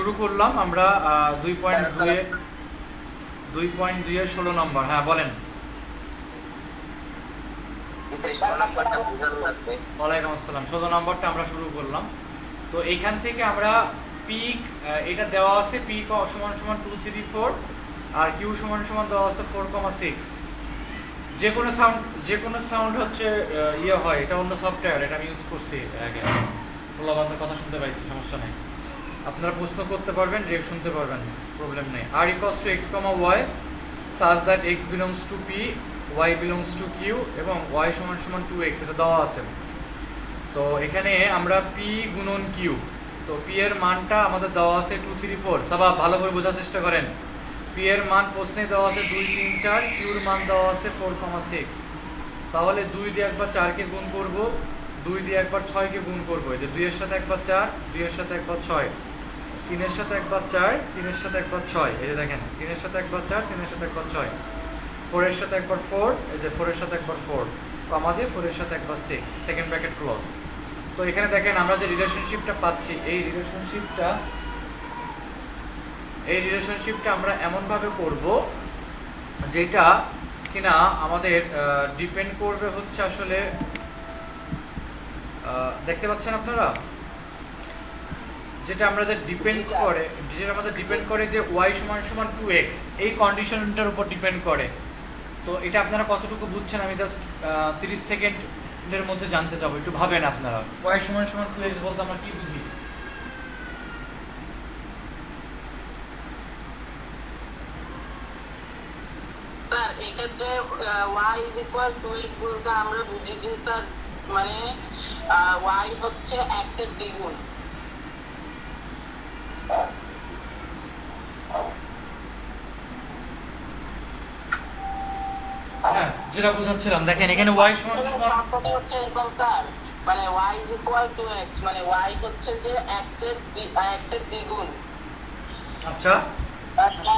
শুরু করলাম আমরা 2.2 এর 16 নম্বর। হ্যাঁ বলেন। ওয়ালাইকুম আসসালাম। 16 নম্বরটা আমরা শুরু করলাম। তো এইখান থেকে আমরা পিক, এটা দেওয়া আছে পিক সমান সমান 2 3 4 আর কিউ সমান সমান দেওয়া আছে 4,6। যে কোনো সাউন্ড হচ্ছে ইয়ে হয়, এটা অন্য সফটওয়্যার, এটা আমি ইউজ করছি আগে। পোলাবান্ধের কথা শুনতে পাইছি, সমস্যা নেই। আপনারা প্রশ্ন করতে পারবেন, রেক শুনতে পারবেন, প্রবলেম নেই। আর equals to x comma y such that x belongs to p, y belongs to q এবং ওয়াই সমান সমান 2x, এটা দেওয়া আছে। তো এখানে আমরা পি গুণন কিউ, তো পি এর মানটা আমাদের দেওয়া আছে 2 3 4। সবাই ভালো করে বোঝার চেষ্টা করেন। পি এর মান প্রশ্নে দেওয়া আছে 2 3 4, কিউর মান দেওয়া আছে 4,6। তাহলে 2 দিয়ে একবার 4কে গুণ করব, 2 দিয়ে একবার 6কে গুণ করব। এই যে 2 এর সাথে একবার 4, 2 এর সাথে একবার 6, 3 এর সাথে একবার 4, 3 এর সাথে একবার 6। এই যে দেখেন 3 এর সাথে একবার 4, 3 এর সাথে একবার 6, 4 এর সাথে একবার 4, এই যে 4 এর সাথে একবার 4, তো আমাদের 4 এর সাথে একবার 6, সেকেন্ড ব্র্যাকেট ক্লোজ। তো এখানে দেখেন আমরা যে রিলেশনশিপটা পাচ্ছি, এই রিলেশনশিপটা আমরা এমনভাবে করব যেটা কিনা আমাদের ডিপেন্ড করবে হচ্ছে আসলে, দেখতে পাচ্ছেন আপনারা, যেটা আমাদের ডিপেন্ড করে যে y সমান সমান 2x, এই কন্ডিশনটার উপর ডিপেন্ড করে। তো এটা আপনারা কতটুকু বুঝছেন আমি জাস্ট 30 সেকেন্ডের মধ্যে জানতে চাবো, একটু ভাবেন আপনারা। y সমান সমান 2x বলতে আমরা কি বুঝি? স্যার এক্ষেত্রে y is equal to x বলতে আমরা বুঝি যে স্যার মানে y হচ্ছে x এর দ্বিগুণ। হ্যাঁ, যেটা বুঝাচ্ছিলাম, দেখেন এখানে y সমান সমান হচ্ছে এরকম স্যার, মানে y is equal to x, মানে y হচ্ছে যে x এর দ্বিগুণ। আচ্ছা,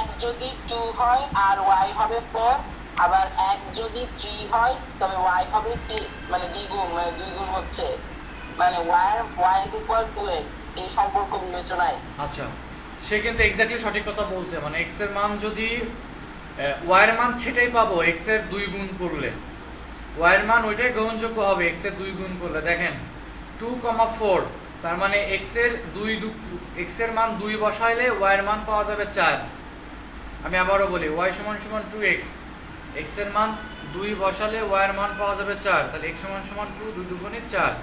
x যদি 2 হয় আর y হবে 4, আবার x যদি 3 হয় তবে y হবে 6, মানে দ্বিগুণ, মানে দুই গুণ হচ্ছে, মানে y is equal to x, এই সম্পর্ক বিবেচনায়। আচ্ছা, সে কিন্তু এক্স্যাক্টলি সঠিক কথা বলছে। মানে x এর মান যদি y এর মান সেটাই পাবো x এর 2 গুণ করলে, y এর মান ওইটাই গ্রহণযোগ্য হবে x এর 2 গুণ করলে। দেখেন 2,4, তার মানে x এর মান 2 বসাইলে y এর মান পাওয়া যাবে 4। আমি আবারও বলি y সমান সমান 2x, x এর মান 2 বসালে y এর মান পাওয়া যাবে 4, তাহলে x সমান সমান 2, 2 দুগুণে 4।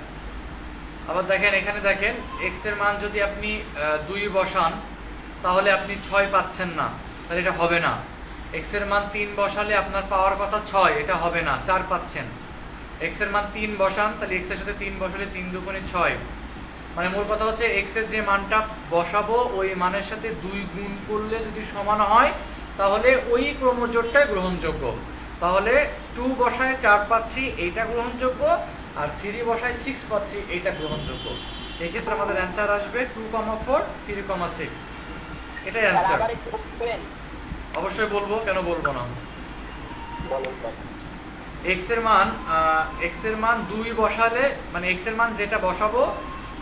আবার দেখেন এখানে দেখেন x এর মান যদি আপনি 2 বসান তাহলে আপনি 6 পাচ্ছেন না, তাহলে এটা হবে না। x এর মান 3 বসালে আপনার পাওয়ার কথা 6, এটা হবে না, 4 পাচ্ছেন। x এর মান 3 বসান, তাহলে x এর সাথে 3 বসালে 3 দুগুণে 6। মানে মূল কথা হচ্ছে x এর যে মানটা বসাবো ওই মানের সাথে 2 গুণ করলে যদি সমান হয় তাহলে ওই ক্রমজোড়টাই গ্রহণযোগ্য। তাহলে 2 বসায় 4 পাচ্ছি, এইটা গ্রহণযোগ্য, আর 3 বসায় 6 পাচ্ছি, এইটা গ্রহণযোগ্য। এই ক্ষেত্রে আমাদের অ্যান্সার আসবে 2,4 3,6, এটাই অ্যান্সার। অবশ্যই বলবো, কেন বলবো না। x এর মান 2 বসালে, মানে x এর মান যেটা বসাবো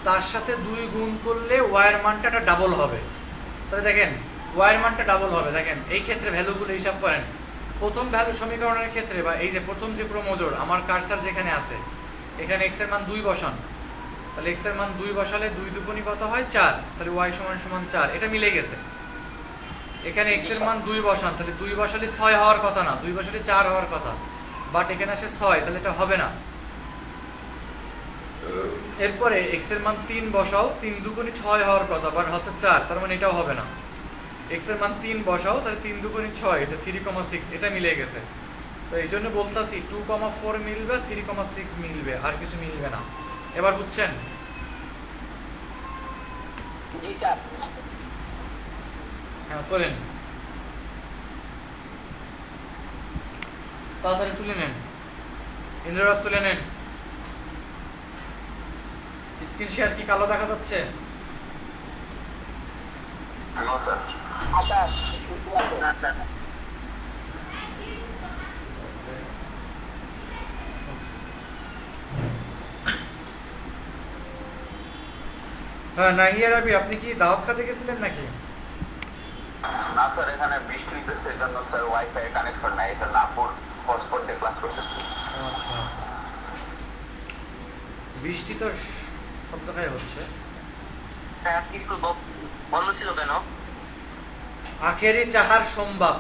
তার সাথে 2 গুণ করলে y এর মানটা ডাবল হবে। তাহলে দেখেন y এর মানটা ডাবল হবে। দেখেন এই ক্ষেত্রে ভ্যালুগুলো হিসাব করেন। প্রথম ভ্যালু সমীকরণের ক্ষেত্রে, বা এই যে প্রথম যে ক্রমজোড়, আমার কার্সার যেখানে আছে এখানে x এর মান 2 বসান, তাহলে x এর মান 2 বসালে 2 দুগুণী কত হয় 4, তাহলে y সমান সমান 4, এটা মিলে গেছে। এখানে x এর মান 2 বসান, তাহলে 2 বসালে 6 হওয়ার কথা না, 2 বসালে 4 হওয়ার কথা, বাট এখানে আসে 6, তাহলে এটা হবে না। এরপরে x এর মান 3 বসাও, 3 দুগুণী 6 হওয়ার কথা, বাট হচ্ছে 4, তার মানে এটাও হবে না। x এর মান 3 বসাও, তাহলে 3 দুগুণী 6, এটা 3,6, এটা মিলে গেছে। তো এই জন্য বলতাছি 2,4 মিলবে, 3,6 মিলবে, আর কিছু মিলবে না। এবার বুঝছেন? জি স্যার। হ্যাঁ তোলেন, তাড়াতাড়ি তুলে নেন, ইন্দ্ররাজ তুলে নেন। স্ক্রিন শেয়ার কি কালো দেখা যাচ্ছে? আচ্ছা, হ্যাঁ নাহিয়া রাবি, আপনি কি দাওয়াত খাতে গেছিলেন নাকি? না স্যার, এখানে বৃষ্টি হইতেছে, এই জন্য স্যার ওয়াইফাই কানেকশন নাই, এটা নাপুর হটস্পট দিয়ে ক্লাস করতেছি। ও আচ্ছা, বৃষ্টি তো সব জায়গায় হচ্ছে। স্যার আজকে স্কুল বন্ধ ছিল কেন? আখেরি চাহার সম্ভব।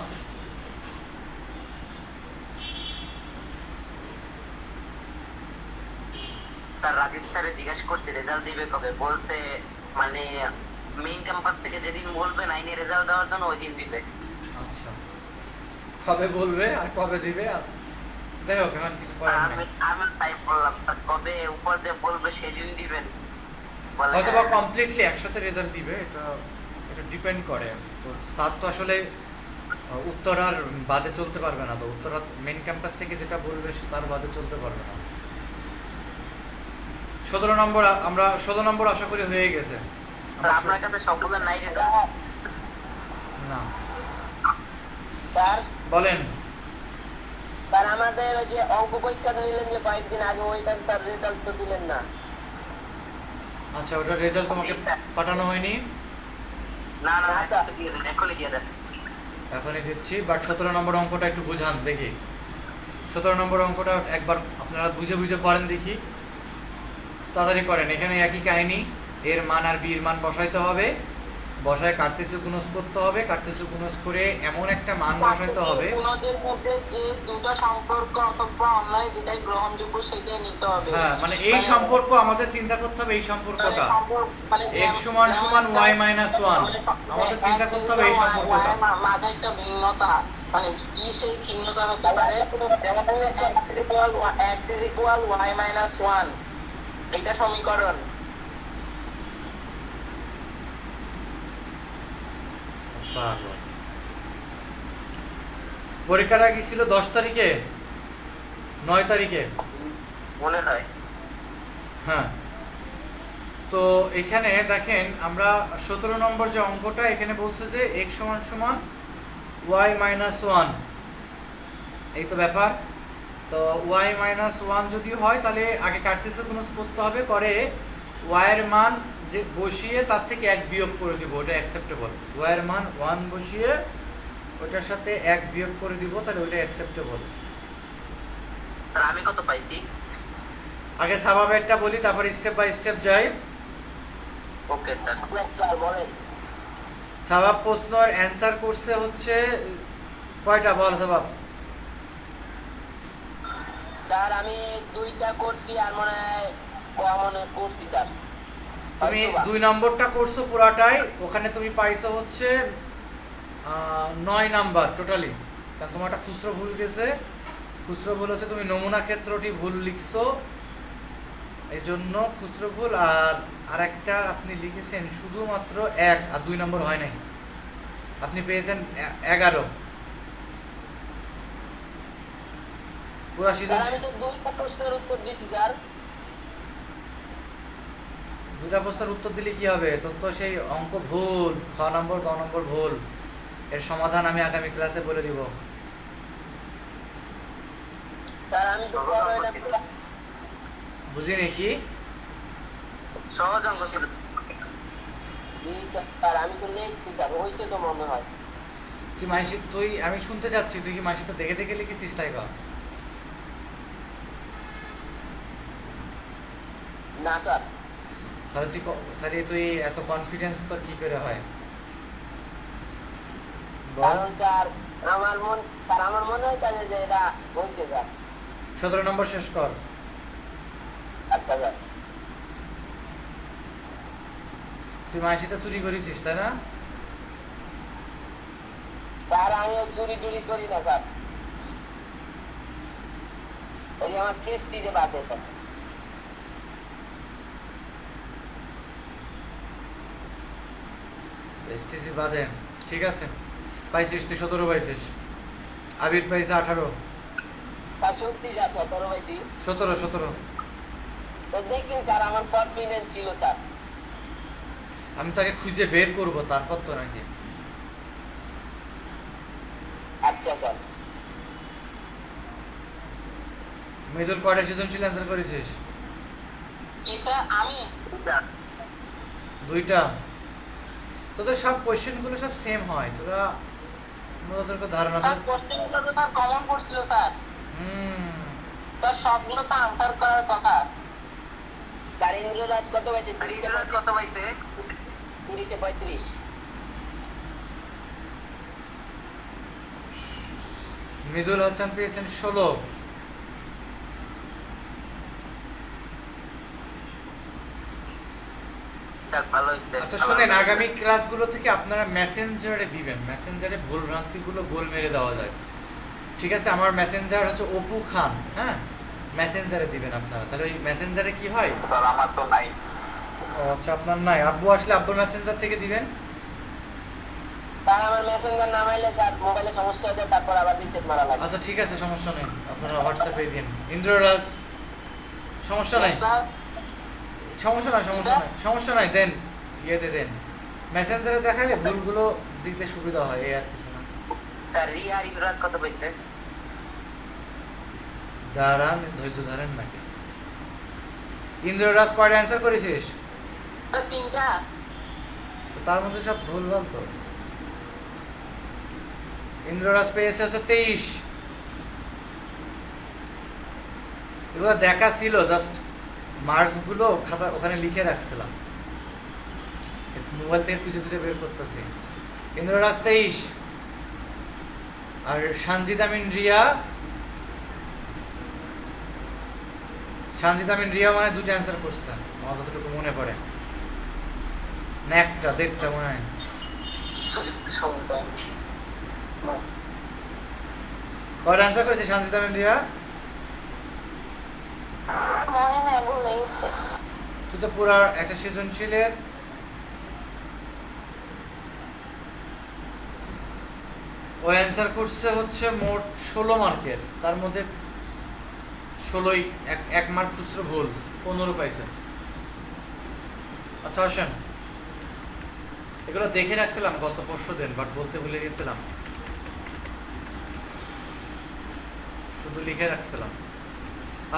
স্যার রাজীব স্যারে জিজ্ঞেস করছি রেজাল্ট দিবে কবে, বলছে মানে মেইন ক্যাম্পাস থেকে যেদিন বলবে 9 এর রেজাল্ট দেওয়ার জন্য ওই দিন দিবে। আচ্ছা, কবে বলবে আর কবে দিবে যাই হোক, এখন কিছু করার আমি নেই। আমি তাই বললাম, স্যার কবে উপর দিয়ে বলবে সেদিন দিবেন। বলে হয়তো বা হ্যাঁ। কমপ্লিটলি একসাথে রেজাল্ট দিবে, এটা এটা ডিপেন্ড করে। তো স্যার তো আসলে উত্তরার বাদে চলতে পারবে না, তো উত্তরা মেন ক্যাম্পাস থেকে যেটা বলবে তার বাদে চলতে পারবে না। 17 নম্বর আমরা 16 নম্বর আশা করি হয়ে গেছে। স্যার আপনার কাছে সবগুলো নাই রেজাল্ট? না, স্যার বলেন। স্যার আমাদের ওই যে অঙ্ক পরীক্ষাটা নিলেন যে কয়েকদিন আগে, ওইটার স্যার রেজাল্ট তো দিলেন না। আচ্ছা, ওটার রেজাল্ট তোমাকে পাঠানো হয়নি? না না না, স্যার। দিয়ে দেন, এখনই দিয়ে দেন। এখনই দিচ্ছি, বাট 17 নম্বর অঙ্কটা একটু বুঝান দেখি। 17 নম্বর অঙ্কটা একবার আপনারা বুঝে বুঝে করেন দেখি, তাড়াতাড়ি করেন। এখানে একই কাহিনী, এর মান আর বির মান বসাইতে হবে, বসায় কার্তেসিউ গুণজ করতে হবে, কার্তেসিউ গুণজ করে এমন একটা মান বসাইতে হবে। গুণদের মধ্যে যে দুটো সম্পর্ক অথবা অনলাইন যেটাই গ্রহণযোগ্য সেটাই নিতে হবে। হ্যাঁ, মানে এই সম্পর্ক আমাদের চিন্তা করতে হবে, এই সম্পর্কটা মানে x সমান সমান y মাইনাস 1, আমাদের চিন্তা করতে হবে এই সম্পর্কটা। মাঝে একটা ভিন্নতা, মানে কি সেই ভিন্নতা হতে পারে, x is equal y minus 1, এটা সমীকরণ। পাগল। পরীক্ষাটা কি ছিল 10 তারিখে 9 তারিখে? মনে হয় হ্যাঁ, তো এখানে দেখেন আমরা 17 নম্বর যে অঙ্কটা এখানে বলছে যে x সমান সমান y মাইনাস 1, এই তো ব্যাপার। তো y মাইনাস 1 যদি হয় তাহলে আগে কার্তেসিউ গুণজ করতে হবে, করে y এর মান যে বসিয়ে তার থেকে 1 বিয়োগ করে দিব, ওটা অ্যাকসেপ্টেবল। y এর মান 1 বসিয়ে ওটার সাথে 1 বিয়োগ করে দিব, তাহলে ওটা অ্যাকসেপ্টেবল। স্যার আমি কত পাইছি? আগে স্বাভাবিকটা বলি, তারপর স্টেপ বাই স্টেপ যাই। Okay sir. স্যার বলেন। স্বভাব প্রশ্নের অ্যান্সার করছে হচ্ছে কয়টা, বল স্বভাব? স্যার আমি 2টা করছি আর মনে হয় মনে করছি স্যার। তুমি হয়তোবা। 2 নম্বরটা করছো পুরাটাই, ওখানে তুমি পাইছো হচ্ছে 9 নাম্বার টোটালি, কারণ তোমার একটা খুচরো ভুল গেছে। খুচরো ভুল হচ্ছে তুমি নমুনা ক্ষেত্রটি ভুল লিখছো, এই জন্য খুচরো ভুল। আর আরেকটা আপনি লিখেছেন শুধুমাত্র 1 আর 2 নম্বর হয় নাই, আপনি পেয়েছেন 11। পুরা স্যার সিজন আমি তো 2টা প্রশ্নের উত্তর দিছি স্যার। 2টা প্রশ্নের উত্তর দিলে কি হবে? তোর তো সেই অঙ্ক ভুল, খ নম্বর গ নম্বর ভুল। এর সমাধান আমি আগামী ক্লাসে বলে দিব। স্যার আমি তো বুঝিনি কি? সহজ অঙ্ক ছিল। স্যার আমি তো লিখছি স্যার, হয়েছে তো মনে হয়। তুই আমি শুনতে চাচ্ছি, তুই কি মাসি তো দেখে দেখে লিখেছিস? তাই কর। না স্যার। তাহলে তুই এত কনফিডেন্স তোর কি করে হয় বল? কারণ স্যার আমার মনে হয় তাহলে যে এটা হয়েছে স্যার। 17 নম্বর শেষ কর। আচ্ছা স্যার। তুই মাসিতে চুরি করেছিস তাই না? স্যার আমিও চুরি টুরি করি না স্যার, ওই আমার প্রেস্টিজে বাদে স্যার। এসটিসি বাদে ঠিক আছে, পাইছিস তুই 17 পাইছিস, আবির পাইছে 18। স্যার সত্যি যা 17 পাইছি। 17 তো দেখছেন স্যার আমার কনফিডেন্স ছিল স্যার। আমি তাকে খুঁজে বের করব তারপর তো নাকি। আচ্ছা স্যার। মেজর কয়টা সৃজনশীল অ্যান্সার করেছিস? কি স্যার আমি দুইটা। তোদের সব কোয়েশ্চেন গুলো সব সেম হয়, তোরা তোদের ধারণা স্যার কোশ্চেনগুলো তো স্যার কমন পড়ছিল স্যার। স্যার সবগুলো তো আনসার করার কথা। ইন্দ্ররাজ কত পাইছে? রিজাল্ট কত পাইছে? 30-35। মৃদুল হাসান পেয়েছেন 16। যাক, ভালো হইছে। আচ্ছা শোনেন, আগামী ক্লাসগুলো থেকে আপনারা মেসেঞ্জারে দিবেন, মেসেঞ্জারে ভুল ভ্রান্তিগুলো গোল মেরে দেওয়া যায়, ঠিক আছে? আমার মেসেঞ্জার হচ্ছে অপু খান, হ্যাঁ, মেসেঞ্জারে দিবেন আপনারা। তাহলে ওই মেসেঞ্জারে কি হয়? স্যার আমার তো নাই। ও আচ্ছা, আপনার নাই। আব্বু আসলে আব্বুর মেসেঞ্জার থেকে দিবেন। তার আমার মেসেঞ্জার নাম আইলে স্যার মোবাইলে সমস্যা হয়ে যায়, তারপর আবার রিসেট মারা লাগে। আচ্ছা ঠিক আছে, সমস্যা নেই, আপনারা হোয়াটসঅ্যাপে দিন। ইন্দ্ররাজ সমস্যা নাই, স্যার সমস্যা নাই, সমস্যা নাই, সমস্যা নাই, দেন, ইয়েতে দেন, মেসেঞ্জারে দেখালে ভুলগুলো দিতে সুবিধা হয়, এই আর কিছু না। স্যার রিয়া আর ইন্দ্ররাজ কত পাইছে? দাঁড়ান, ধৈর্য ধরেন নাকি। ইন্দ্ররাজ কয়টা অ্যান্সার করেছিস? স্যার 3টা। তো তার মধ্যে সব ভুলভাল তো। ইন্দ্ররাজ পেয়েছে হচ্ছে 23। এগুলো দেখা ছিল, জাস্ট মার্কস গুলো খাতা ওখানে লিখে রাখছিলাম, মোবাইল থেকে কিছু কিছু বের করতেছি। ইন্দ্ররাজ 23, আর সানজিদ আমিন রিয়া, সানজিদ আমিন রিয়া মানে 2টা অ্যান্সার করছে আমার যতটুকু মনে পড়ে, না একটা দেড়টা মনে হয়। কয়টা অ্যান্সার করেছে সানজিদ আমিন রিয়া? মনে নাই, ভুলে গেছি। তুই তো পুরা একটা সৃজনশীলের ও অ্যান্সার করছে হচ্ছে মোট 16 মার্কের, তার মধ্যে 16ই এক মার্ক খুচরো ভুল, 15 পাইছে। আচ্ছা আসেন, এগুলো দেখে রাখছিলাম গত পরশু দিন, বাট বলতে ভুলে গেছিলাম, শুধু লিখে রাখছিলাম।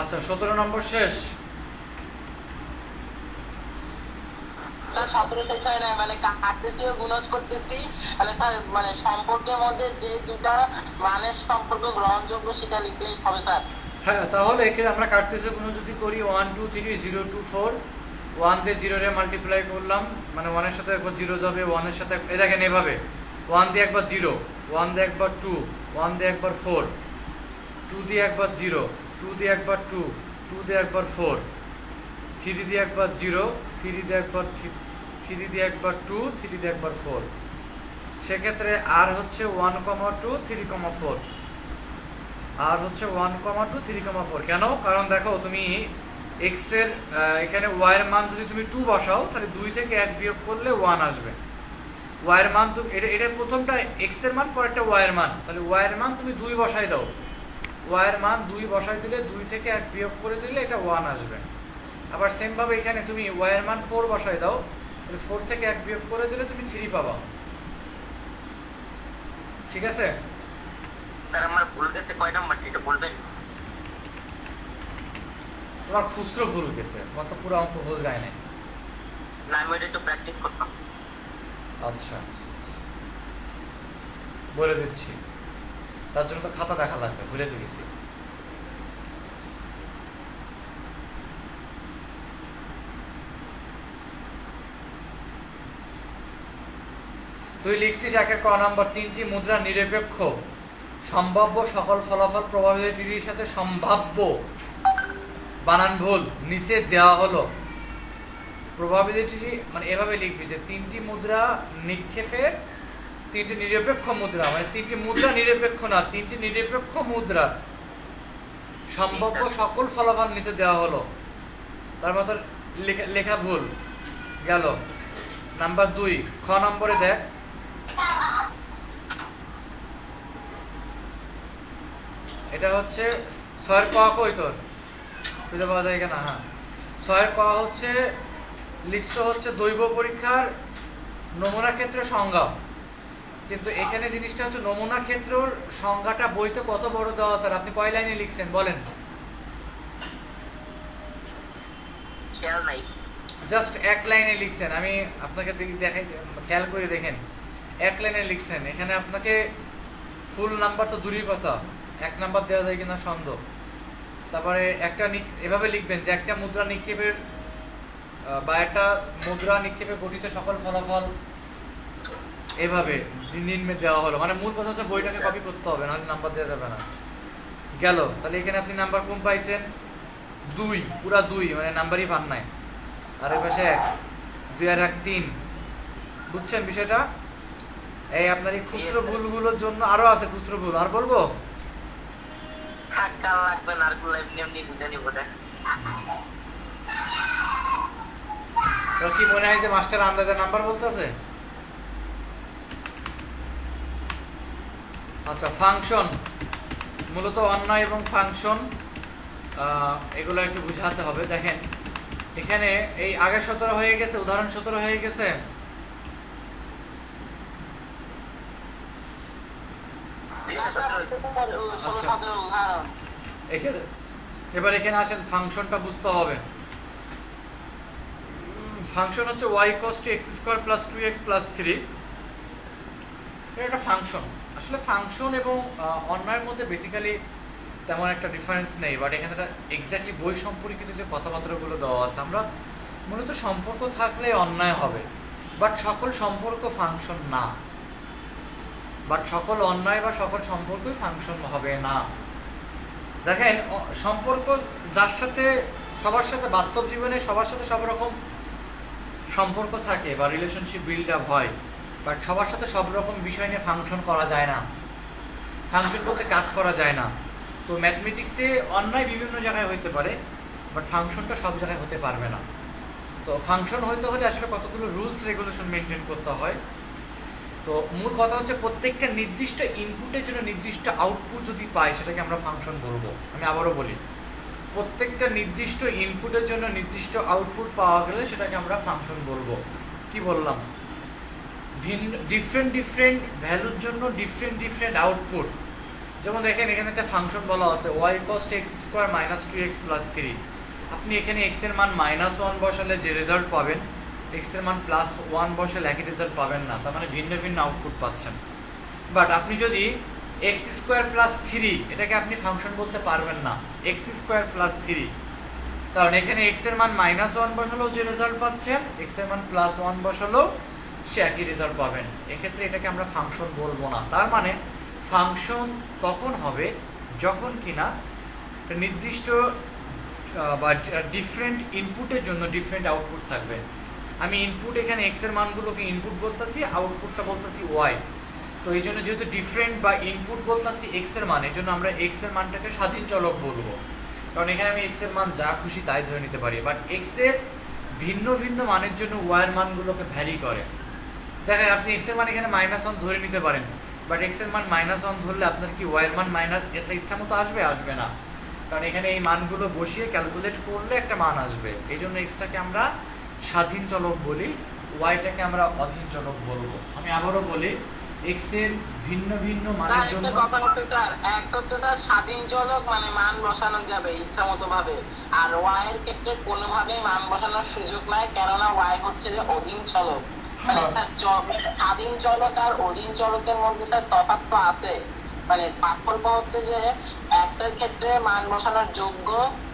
আচ্ছা 17 নম্বর শেষ। স্যার 17 শেষ হয় না, মানে কাটতেছি ও গুণজ করতেছি, মানে স্যার মানে সম্পর্কের মধ্যে যে দুটা মানের সম্পর্ক গ্রহণযোগ্য সেটা লিখলেই হবে স্যার। হ্যাঁ, তাহলে এখানে আমরা কাটতেছে কোনো যদি করি 1 2 3 0 2 4, 1 দিয়ে 0 রে মাল্টিপ্লাই করলাম, মানে 1 এর সাথে একবার 0 যাবে, 1 এর সাথে এই দেখেন এভাবে 1 দিয়ে একবার 0, 1 দিয়ে একবার 2, 1 দিয়ে একবার 4, 2 দিয়ে একবার 0, 2 দিয়ে একবার 2, 2 দিয়ে একবার 4, 3 দিয়ে একবার 0, 3 দিয়ে একবার 3 দিয়ে একবার 2, 3 দিয়ে একবার 4। সেক্ষেত্রে আর হচ্ছে 1, 2, 3, 4, আর হচ্ছে 1, 2, 3, 4। কেন? কারণ দেখো তুমি x এর এখানে y এর মান যদি তুমি 2 বসাও, তাহলে 2 থেকে 1 বিয়োগ করলে 1 আসবে। y এর মান তুমি এটা প্রথমটা x এর মান, পরেরটা y এর মান, তাহলে y এর মান তুমি 2 বসাই দাও, y এর মান 2 বসাই দিলে 2 থেকে 1 বিয়োগ করে দিলে এটা 1 আসবে। আবার সেম ভাবে এখানে তুমি y এর মান 4 বসাই দাও, তাহলে 4 থেকে 1 বিয়োগ করে দিলে তুমি 3 পাবা। ঠিক আছে? স্যার আমার ভুল গেছে কয় নাম্বার এটা বলবেন? তোমার খুচরো ভুল গেছে, তোমার তো পুরো অঙ্ক ভুল যায় না। না, আমি ওটা একটু প্র্যাকটিস করতাম। আচ্ছা বলে দিচ্ছি, তার জন্য তো খাতা দেখা লাগবে, ভুলে তো গেছি। তুই লিখছিস 1 ক নাম্বার, 3টি মুদ্রা নিরপেক্ষ, সম্ভাব্য সকল ফলাফল প্রবাবিলিটির সাথে সম্ভাব্য, বানান ভুল, নিচে দেওয়া হলো। প্রবাবিলিটি মানে এভাবে লিখবি যে 3টি মুদ্রা নিক্ষেপের, 3টি নিরপেক্ষ মুদ্রা, মানে 3টি মুদ্রা নিরপেক্ষ না, 3টি নিরপেক্ষ মুদ্রা সম্ভাব্য সকল ফলাফল নিচে দেওয়া হলো। তার মতো লেখা ভুল গেল। নাম্বার 2, খ নম্বরে দেখ, এটা হচ্ছে 6 ক কই তোর খুঁজে পাওয়া যায় কিনা? হ্যাঁ, 6 ক হচ্ছে লিখছো হচ্ছে দৈব পরীক্ষার নমুনা ক্ষেত্রের সংজ্ঞা, কিন্তু এখানে জিনিসটা হচ্ছে নমুনা ক্ষেত্রের সংজ্ঞাটা বইতে কত বড় দেওয়া স্যার, আপনি কয় লাইনে লিখছেন বলেন? খেয়াল নাই। জাস্ট এক লাইনে লিখছেন, আমি আপনাকে দেখাই, খেয়াল করে দেখেন, এক লাইনে লিখছেন। এখানে আপনাকে ফুল নাম্বার তো দূরের কথা, এক নাম্বার দেওয়া যায় কিনা সন্দেহ। তারপরে একটা এভাবে লিখবেন যে একটা মুদ্রা নিক্ষেপের বা একটা মুদ্রা নিক্ষেপে গঠিত সকল ফলাফল এভাবে নিম্নে দেওয়া হলো। মানে মূল কথা হচ্ছে বইটাকে কপি করতে হবে, নাহলে নাম্বার দেওয়া যাবে না। গেল, তাহলে এখানে আপনি নাম্বার কম পাইছেন 2, পুরা 2, মানে নাম্বারই পান নাই। আর এই পাশে 1, 2 আর 1 3। বুঝছেন বিষয়টা? এই আপনার এই খুচরো ভুলগুলোর জন্য আরো আছে খুচরো ভুল, আর বলবো? কাল লাগবে না, আর গুলো এমনি এমনি বুঝে নিব। তোর কি মনে হয় যে মাস্টার আন্দাজে নাম্বার বলতেছে? আচ্ছা, ফাংশন, মূলত অন্যায় এবং ফাংশন এগুলো একটু বুঝাতে হবে। দেখেন এখানে এই আগে 17 হয়ে গেছে, উদাহরণ 17 হয়ে গেছে। এখানে এবার এখানে আসেন, ফাংশনটা বুঝতে হবে। ফাংশন হচ্ছে y cos x square plus 2x plus 3। এটা একটা ফাংশন। আসলে ফাংশন এবং অন্যায়ের মধ্যে বেসিক্যালি তেমন একটা ডিফারেন্স নেই, বাট এখানে এক্স্যাক্টলি বই সম্পর্কিত যে কথাবার্তাগুলো দেওয়া আছে, আমরা মূলত সম্পর্ক থাকলে অন্যায় হবে, বাট সকল সম্পর্ক ফাংশন না, বাট সকল অন্যায় বা সকল সম্পর্কই ফাংশন হবে না। দেখেন সম্পর্ক যার সাথে, সবার সাথে বাস্তব জীবনে সবার সাথে সব রকম সম্পর্ক থাকে বা রিলেশনশিপ বিল্ড আপ হয়, বাট সবার সাথে সব রকম বিষয় নিয়ে ফাংশন করা যায় না, ফাংশন বলতে কাজ করা যায় না। তো ম্যাথমেটিক্সে অন্যায় বিভিন্ন জায়গায় হইতে পারে, বাট ফাংশনটা সব জায়গায় হতে পারবে না। তো ফাংশন হইতে হলে আসলে কতগুলো রুলস রেগুলেশন মেনটেন করতে হয়। তো মূল কথা হচ্ছে প্রত্যেকটা নির্দিষ্ট ইনপুটের জন্য নির্দিষ্ট আউটপুট যদি পাই, সেটাকে আমরা ফাংশন বলবো। আমি আবারও বলি, প্রত্যেকটা নির্দিষ্ট ইনপুটের জন্য নির্দিষ্ট আউটপুট পাওয়া গেলে সেটাকে আমরা ফাংশন বলবো। কি বললাম? ডিফারেন্ট ডিফারেন্ট ভ্যালুর জন্য ডিফারেন্ট ডিফারেন্ট আউটপুট। যেমন দেখেন এখানে একটা ফাংশন বলা আছে y cos x square minus 2x plus 3। আপনি এখানে x এর মান -1 বসালে যে রেজাল্ট পাবেন, x এর মান +1 বসালে একই রেজাল্ট পাবেন না, তার মানে ভিন্ন ভিন্ন আউটপুট পাচ্ছেন। বাট আপনি যদি x স্কয়ার প্লাস 3, এটাকে আপনি ফাংশন বলতে পারবেন না, x স্কয়ার প্লাস 3, কারণ এখানে x এর মান -1 বসালেও যে রেজাল্ট পাচ্ছেন, x এর মান +1 বসালেও সে একই রেজাল্ট পাবেন। এক্ষেত্রে এটাকে আমরা ফাংশন বলবো না। তার মানে ফাংশন তখন হবে যখন কিনা নির্দিষ্ট বা ডিফারেন্ট ইনপুটের জন্য ডিফারেন্ট আউটপুট থাকবে। আমি ইনপুট এখানে x এর মানগুলোকে ইনপুট বলতেছি, আউটপুটটা বলতেছি y। তো এই জন্য যেহেতু ডিফারেন্ট বা ইনপুট বলতেছি x এর মান, এই জন্য আমরা x এর মানটাকে স্বাধীন চলক বলবো, কারণ এখানে আমি x এর মান যা খুশি তাই ধরে নিতে পারি। বাট x এর ভিন্ন ভিন্ন মানের জন্য y এর মানগুলোকে ভ্যারি করে। দেখেন আপনি x এর মান এখানে -1 ধরে নিতে পারেন, বাট x এর মান -1 ধরলে আপনার কি y এর মান মাইনাস এটা ইচ্ছা মতো আসবে? আসবে না, কারণ এখানে এই মানগুলো বসিয়ে ক্যালকুলেট করলে একটা মান আসবে। এই জন্য এক্সটাকে আমরা স্বাধীন চলক বলি, ওয়াইটাকে আমরা অধীন চলক বলবো। আমি আবারও বলি, এক্স এর ভিন্ন ভিন্ন মানের জন্য x হচ্ছে তার স্বাধীন চলক, মানে মান বসানো যাবে ইচ্ছা মতো ভাবে, আর y এর ক্ষেত্রে কোনোভাবেই মান বসানোর সুযোগ নাই, কেননা y হচ্ছে যে অধীন চলক। মানে তার স্বাধীন চলক আর অধীন চলকের মধ্যে স্যার তফাৎ তো আছে। মানে পার্থক্য হচ্ছে যে x এর ক্ষেত্রে মান বসানোর যোগ্য,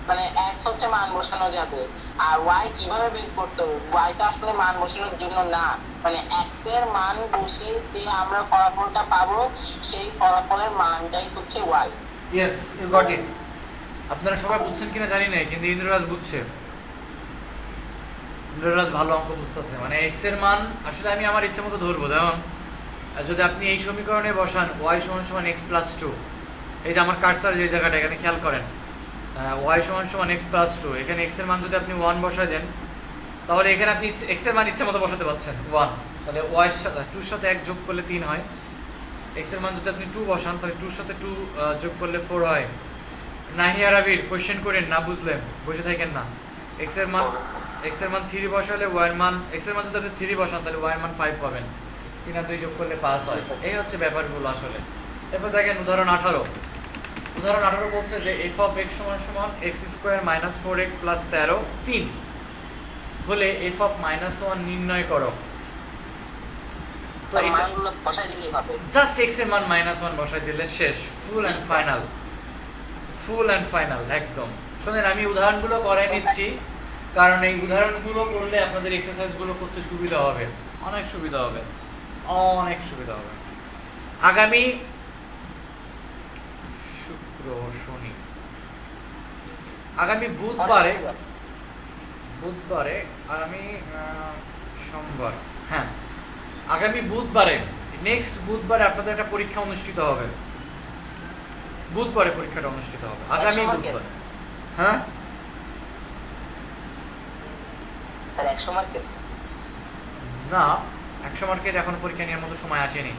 মানে x হচ্ছে মান বসানো যাবে, আর y কিভাবে বের করতে হবে? y টা আসলে মান বসানোর জন্য না, মানে x এর মান বসিয়ে যে আমরা ফলাফলটা পাবো, সেই ফলাফলের মানটাই হচ্ছে y। Yes, you got it. আপনারা সবাই বুঝছেন কিনা জানি না, কিন্তু ইন্দ্ররাজ বুঝছে। ইন্দ্ররাজ ভালো অঙ্ক বুঝতেছে। মানে x এর মান আসলে আমি আমার ইচ্ছা মতো ধরবো। যেমন যদি আপনি এই সমীকরণে বসান y = x + 2, এই যে আমার কার্সার যে জায়গাটা, এখানে খেয়াল করেন, y = x + 2, এখানে x এর মান যদি আপনি 1 বসায় দেন, তাহলে এখানে আপনি x এর মান ইচ্ছা মতো বসাতে পারছেন 1, তাহলে y 2 সাথে 1 যোগ করলে 3 হয়। x এর মান যদি আপনি 2 বসান, তাহলে 2 সাথে 2 যোগ করলে 4 হয়। নাহিয়া রাবির কোশ্চেন করেন, না বুঝলে বসে থাকেন না। x এর মান 3 বসালে y এর মান, x এর মান যদি আপনি 3 বসান, তাহলে y এর মান 5 পাবেন। 3 আর 2 যোগ করলে 5 হয়। এই হচ্ছে ব্যাপারগুলো আসলে। এরপর দেখেন উদাহরণ 18। উদাহরণ 18 বলছে যে f(x) = x² - 4x + 13 3। হলে এফ অফ মাইনাস ওয়ান নির্ণয় করো। তো স্যার মানগুলো বসাই দিলেই হবে। জাস্ট এক্স এর মান মাইনাস ওয়ান বসাই দিলে শেষ, full and final, full and final একদম। শোনেন আমি উদাহরণগুলো করাই নিচ্ছি, কারণ এই উদাহরণগুলো করলে আপনাদের এক্সারসাইজগুলো করতে সুবিধা হবে, অনেক সুবিধা হবে, অনেক সুবিধা হবে। আগামী শুক্র শনি আগামী বুধবারে আগামী সোমবার, হ্যাঁ আগামী বুধবারে, নেক্সট বুধবারে আপনাদের একটা পরীক্ষা অনুষ্ঠিত হবে। বুধবারে পরীক্ষাটা অনুষ্ঠিত হবে, আগামী 100 মার্কের? বুধবার। হ্যাঁ স্যার 100 মার্কের? না, 100 মার্কের এখন পরীক্ষা নেওয়ার মতো সময় আসেনি।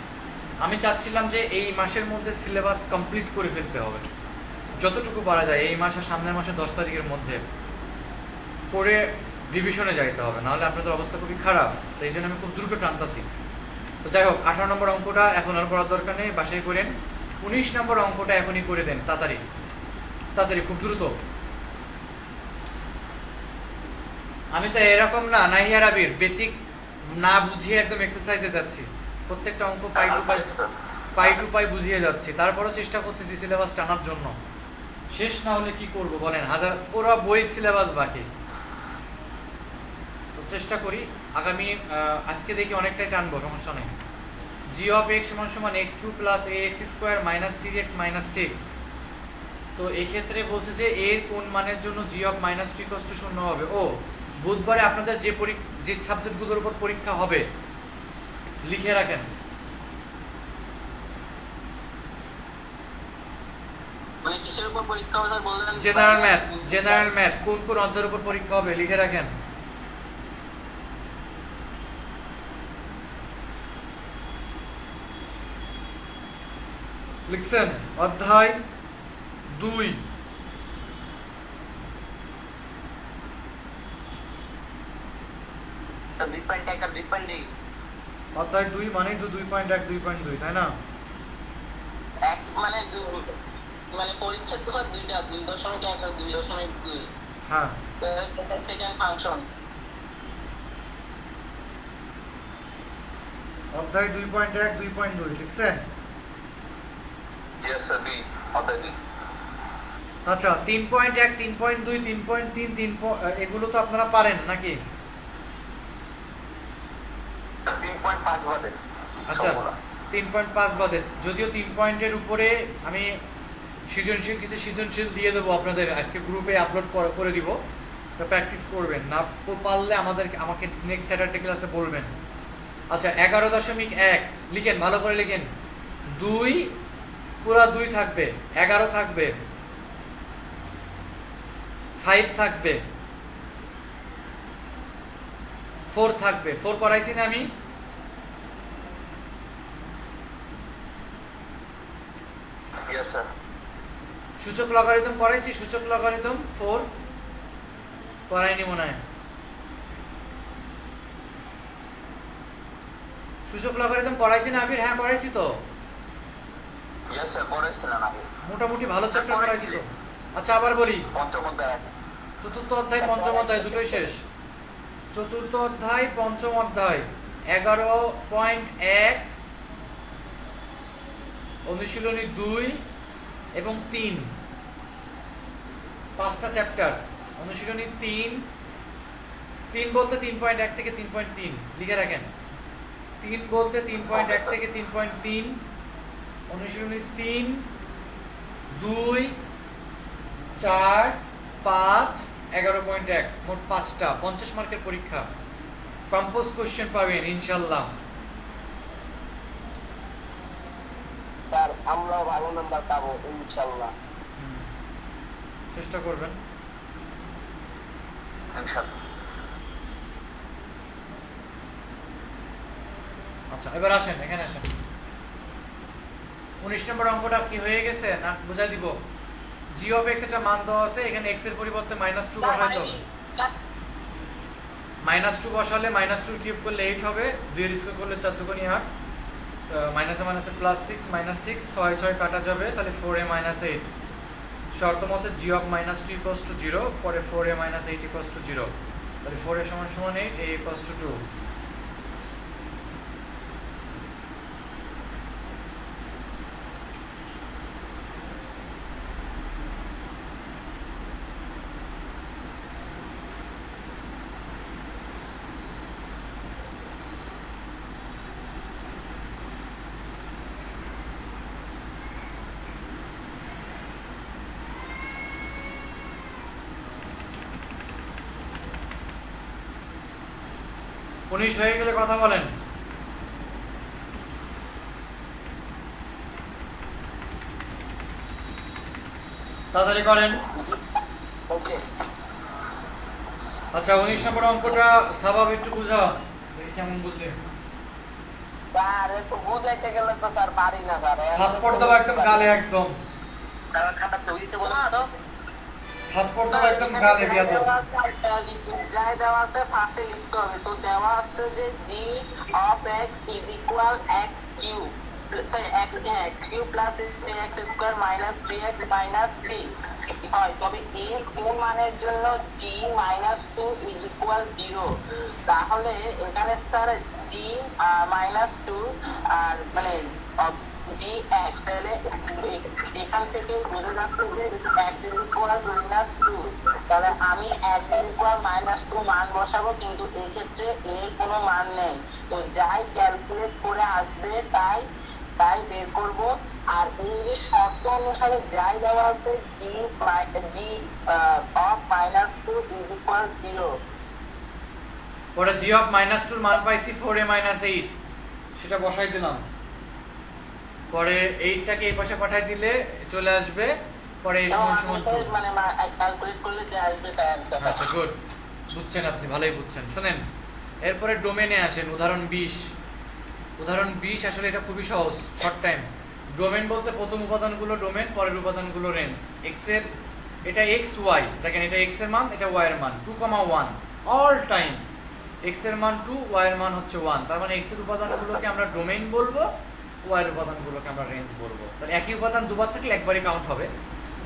আমি চাচ্ছিলাম যে এই মাসের মধ্যে সিলেবাস কমপ্লিট করে ফেলতে হবে, যতটুকু পারা যায় এই মাসে, সামনের মাসে 10 তারিখের মধ্যে করে রিভিশনে যাইতে হবে, নাহলে আপনাদের অবস্থা খুবই খারাপ। তো এই জন্য আমি খুব দ্রুত টানতাছি। তো যাই হোক, 18 নম্বর অঙ্কটা এখন আর করার দরকার নেই, বাসায় করেন। 19 নম্বর অঙ্কটা এখনই করে দেন, তাড়াতাড়ি তাড়াতাড়ি, খুব দ্রুত। আমি তো এরকম না নাহিয়া রাবির বেসিক না বুঝিয়ে একদম এক্সারসাইজে যাচ্ছি, প্রত্যেকটা অঙ্ক পাই টু পাই বুঝিয়ে যাচ্ছি, তারপরও চেষ্টা করতেছি সিলেবাস টানার জন্য। শেষ না হলে কি করব বলেন, হাজার পুরো বই সিলেবাস বাকি। তো চেষ্টা করি আগামী আজকে দেখি অনেকটাই টানবো, সমস্যা নেই। জি অফ এক্স সমান সমান x q plus a x square minus 3x minus 6। তো এই ক্ষেত্রে বলছে যে এর কোন মানের জন্য জি অফ মাইনাস 2 ইকুয়াল টু 0 হবে। ও বুধবারে আপনাদের যে সাবজেক্টগুলোর উপর পরীক্ষা হবে লিখে রাখেন। মানে কিসের উপর পরীক্ষা হবে স্যার বললেন? জেনারেল ম্যাথ কোন কোন অধ্যায়ের উপর পরীক্ষা হবে লিখে রাখেন। লিখছেন? অধ্যায় 2, স্যার 2.1 আর 2.2 অধ্যায় 2 মানে 2.1 2.2, তাই না? এক মানে মানে পরিচ্ছেদ তো স্যার দুইটা, 2.1 আর 2.2। হ্যাঁ তো এটা সেকেন্ড ফাংশন। অধ্যায় 2.1 2.2 লিখছেন? ইয়েস স্যার, দুই অধ্যায় 2। আচ্ছা 3.1 3.2 3.3 এগুলো তো আপনারা পারেন নাকি? 3.5 বাদে আচ্ছা 3.5 বাদে, যদিও 3 পয়েন্টের উপরে আমি কিছু সৃজনশীল দিয়ে দেবো আপনাদের, আজকে গ্রুপে আপলোড করে দিব, তো প্র্যাকটিস করবেন, না পারলে আমাকে নেক্সট স্যাটারডে ক্লাসে বলবেন। আচ্ছা 11.1 লিখেন, ভালো করে লিখেন। 2 পুরা 2 থাকবে, 11 থাকবে, 5 থাকবে, 4 থাকবে। 4 করাইছি না আমি? Yes sir. সূচক লগারিদম করাইছি, সূচক লগারিদম 4 করাইনি মনে হয়। সূচক লগারিদম করাইছি না আবির? হ্যাঁ করাইছি তো, ইয়েস স্যার, পড়েছিলেন আগে। মোটামুটি ভালো চ্যাপ্টার করাইছি তো। আচ্ছা আবার বলি, পঞ্চম অধ্যায় চতুর্থ অধ্যায় পঞ্চম অধ্যায় দুটোই শেষ। চতুর্থ অধ্যায় পঞ্চম অধ্যায় 11.1 অনুশীলনী 2 এবং 3, 5টা চ্যাপ্টার। অনুশীলনী 3 বলতে 3.1 থেকে 3.3 লিখে রাখেন। 3 বলতে 3.1 থেকে 3.3, অনুশীলনী 3, 2, 4, 5, 11.1, মোট 5টা 50 মার্কের পরীক্ষা। কম্পোজ কোশ্চেন পাবেন ইনশাল্লাহ। স্যার আমরাও ভালো নাম্বার পাবো ইনশাআল্লাহ। চেষ্টা করবেন। ইনশাআল্লাহ। আচ্ছা এবার আসেন, এখানে আসেন। 19 নম্বর অঙ্কটা কি হয়ে গেছে না বুঝাই দিব। জি অফ এক্স একটা মান দেওয়া আছে, এখানে এক্স এর পরিবর্তে -2 বসাইতে হবে। -2 বসালে -2 কিউব করলে 8 হবে, 2 এর স্কয়ার করলে 4 দুগুণে 8, মাইনাসে মাইনাসে +6 -6 6 6 কাটা যাবে, তাহলে 4a - 8। শর্ত মতে জি অফ -2 0, পরে 4a - 8 0। তাহলে 4 এর সমান সমান 8, a equals to 2। উনিশ হয়ে গেলে কথা বলেন। তাড়াতাড়ি করেন। ওকে আচ্ছা 19 নম্বর অঙ্কটা স্বাভাবিক একটু বুঝাও, দেখি কেমন বুঝলে। স্যার একটু বুঝাইতে গেলে তো স্যার পারি না স্যার। থাপ্পড় দেবো একদম গালে, একদম তারপর খাতা ছবি দিতে বলো তো। থাপ্পড় দেবো একদম গালে বিয়া দেবো। যাই দেওয়া আছে ফার্স্টে লিখতে হবে। তো দেওয়া আছে যে g of x is equal x cube x cube plus x square minus 3x minus 3 হয়। তবে a কোন মানের জন্য g minus 2 is equal 0। তাহলে এখানে স্যার g minus 2 আর মানে g x, তাহলে এখান থেকে বোঝা যাচ্ছে যে x is equal minus 2। তাহলে আমি x is equal minus 2 মান বসাবো, কিন্তু এই ক্ষেত্রে এর কোনো মান নেই। তো যাই ক্যালকুলেট করে আসবে তাই বের করব। আর এই শর্ত অনুসারে যাই দেওয়া আছে g of minus 2 is equal 0। পরে g of -2 এর মান পাইছি 4a - 8, সেটা বসাই দিলাম। পরে 8টাকে এই পাশে পাঠাই দিলে চলে আসবে, পরে a সমান সমান 2। মানে ক্যালকুলেট করলে যা আসবে তাই অ্যান্সার। আচ্ছা গুড, বুঝছেন আপনি, ভালোই বুঝছেন। শুনেন, এরপরে ডোমেনে আসেন। উদাহরণ 20। উদাহরণ 20 আসলে এটা খুবই সহজ, শর্ট টাইম। ডোমেন বলতে প্রথম উপাদানগুলো ডোমেন, পরের উপাদানগুলো রেঞ্জ। x এর এটা x y, দেখেন এটা x এর মান, এটা y এর মান 2, 1 অল টাইম। x এর মান 2, y এর মান হচ্ছে 1। তার মানে x এর উপাদানগুলোকে আমরা ডোমেন বলবো, y এর উপাদানগুলোকে আমরা রেঞ্জ বলবো। তাহলে একই উপাদান দুবার থাকলে একবারই কাউন্ট হবে।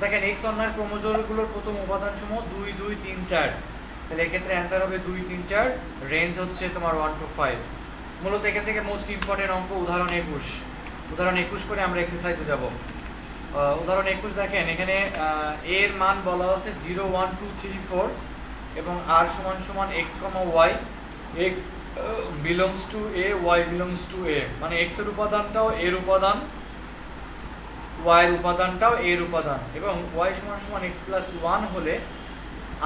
দেখেন x অন্যান্য ক্রোমোজোমগুলোর প্রথম উপাদান সমূহ 2, 2, 3, 4। তাহলে এক্ষেত্রে অ্যান্সার হবে 2, 3, 4। রেঞ্জ হচ্ছে তোমার 1 to 5। মূলত এখান থেকে মোস্ট ইম্পর্টেন্ট অঙ্ক উদাহরণ 21। উদাহরণ 21 করে আমরা এক্সারসাইজে যাব। উদাহরণ 21 দেখেন, এখানে এর মান বলা আছে 0, 1, 2, 3, 4 এবং r সমান সমান x, y। x belongs to a, y belongs to a, মানে x এর উপাদানটাও এর উপাদান, y এর উপাদানটাও এর উপাদান, এবং y সমান সমান x plus 1 হলে